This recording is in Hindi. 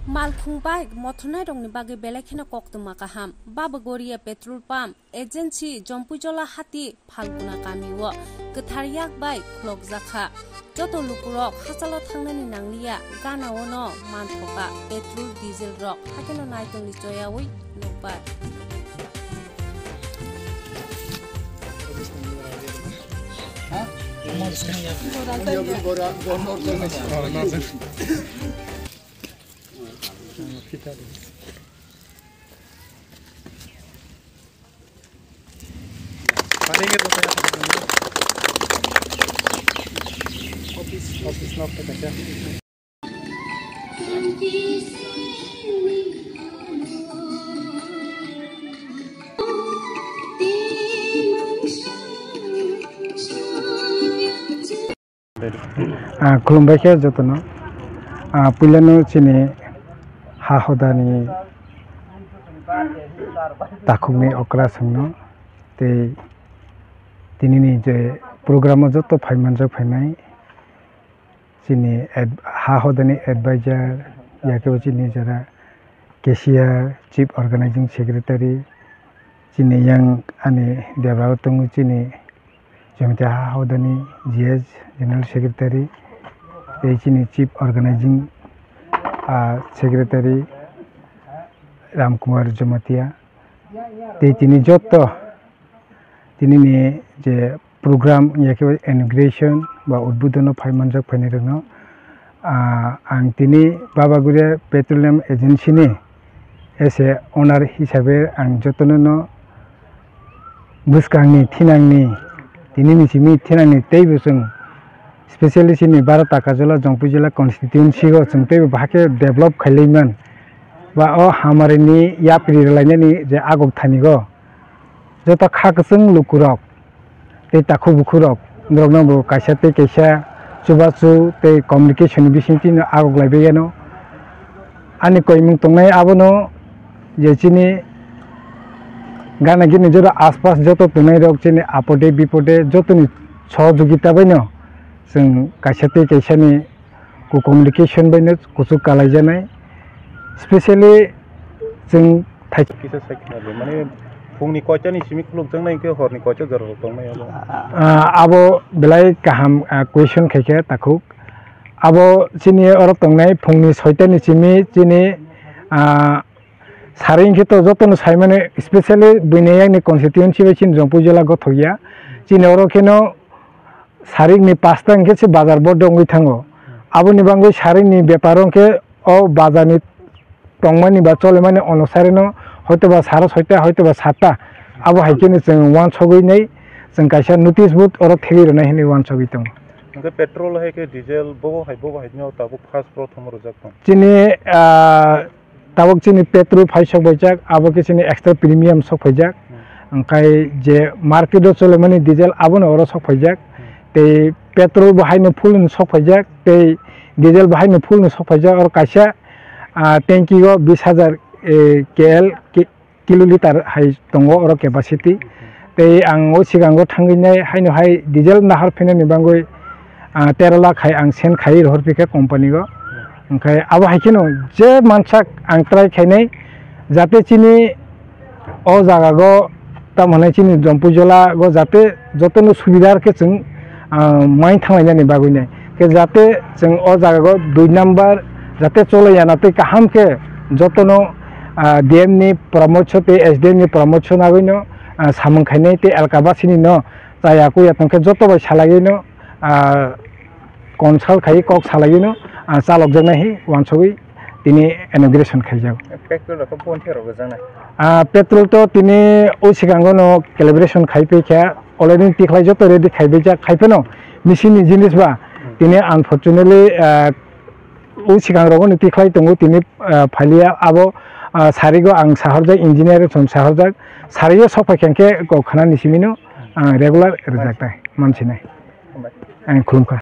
Malkhung bike mothonai rongni bagi belekhina koktuma kaham Babagoriya petrol pump agency Jompujola hati phalguna kamiwo gthariyak bai khlogjaka joto lukurok hasalo thangnani nangliya gana ono manthoka petrol diesel rok hakeno naitongni joyawi nokbar Office knock पे क्या? खुलुमबाय खे जतनो पुलानो चिनि हाहोदानि ताखुगनि अक्रा संनो ते दिनैनि जे प्रोग्रामाव जतो फाइमानजो फाइनाय चिनि हाहोदानि एडभाइजर याकेबो चिनि जरा केशियर चीफ ऑर्गेनाइजिंग सेक्रेटारी चिनि yang ani देवराव तंगु चिनि जमिता हाहोदानि जीएस जनरल सेक्रेटारी ते चिनि chief organising secretary Ramkumar Jamatia ते चिनि जतो दिनैनि जे program याकेबो इनॉग्रेशन बा उद्बोधन फाइमानजो फाइनायनो आं दिनै बाबागुरिया पेट्रोलियम एजेंसीनि एसे ओनार हिसाबै आं जतनो बुसकांनि थिनांनि दिनैनि सिमि थिनांनि तैबो जों स्पेशली सिनि 12 ताकाजला जंपु जिल्ला कन्स्टिट्युएन्सी गो जों तैबो बाके डेभलप खालायमोन बा अ हामारिनि याप्रि लायनायनि जे आगब थानिगो जत खागसों लुकुरक ते ताखु बुखुरक नरगनाबो कायसा ते कैसा चुबाचु ते कम्युनिकेशन बिसिंति आगब लायबेनो आनि कयमुं तंनाय आबोनो जे चिनि गाना गिनि जरा आसपास जतो तंनाय रक चिनि आपदे बिपदे जतोनि सहयोगिता बैनो जों कायसा ते कैसानि को कम्युनिकेशन बैनो कुसु कालाय जानाय स्पेशली जों किसा साइकेल माने फुंनि कयटानि सिमि खुलुक जोंनाय के हरनि कयटा जर तंनाय आबो बेलाय गाहाम क्वेश्चन खायखे ताखु आबो चिनि अर तंनाय फुंनि 6टानि सिमि चिनि सारिंखि तो जतनो साइमाने स्पेशली बैनायनि कन्स्टिट्युएन्सी बायसिन जंपु जिल्ला गथया चिनि अरखेनो सारिंनि 5टा से बाजार बोर्ड दंगै थाङो आबोनि बांगै सारिंनि बेपारंके अ बाजारनि तंमानि बा चलेमानि अनुसारेनो हयतोबा 6:30 हयतोबा 7टा आबो हायकेनो जों वान सगैनै जों कायसा नोटिस बोर्ड अर थेगिरनाय हिनि वान सगै दं ओंके पेट्रोल है के डिजेल बो हायनो ताबो फार्स्ट प्रथम रजाक दं चिनि ताबक चिनि पेट्रोल फाइसक बजाक आबो के चिनि एक्स्ट्रा प्रीमियम सक फैजाक ओंखाय जे मार्केट चलेमानि डिजेल आबोनो अर सक फैजाक ते पेट्रोल बाहायनो फुल सक फैजाक ते डिजेल बाहायनो फुल सक फैजाक और कायसा टैंकी गो 20,000 केएल किलोलिटार हाय दंगो और कैपेसिटी ते आं ओ सिगांगो थांगैनाय हायनो हाय डिजेल नाहार फैनायनि बांगै 13 लाख हाय आं सेन खाइ हरफिके कंपनी गो ओंखाय आबो हायकेनो जे मानसाक आं ट्राय खायनाय जाते चिनि ओ जागागो तामने चिनि जम्पुजला गो जाते जतनो सुबिदारके जों माइ थांलायनायनि बागैनाय के जाते जों ओ जागागो 2 नम्बर जाते चलायानाते काहामके जतनो डीएम प्रमोशन ते एसडीएम नि प्रमोशन आगैनो सामं खायनाय ते एलकाबासिनि न जायाको यातंके जतबाय सालायनो कनसाल्ट खाय कक सालायनो चालक जनाहि वानसगै दिनै इनॉग्रेशन खायजाव पेट्रोल को पन्थेर गजानाय पेट्रोल तो दिनै ओ सिगांगनो कैलिब्रेशन खायफैखा अलरेडी तिखलाय जत रेडी खायबैजा खायफेनो मेसिननि जिनिसबा दिनै अनफॉर्चुनेटली ओ सिगांरगनो तिखलाय दंगो दिनै फालिया आबो सारिगो आं साहरजा इंजिनियर सम साहरजा सारियो सफायखेंके गखना निसिमिनो रेगुलार रजाकताय मानसिनाय आं खुलुमखा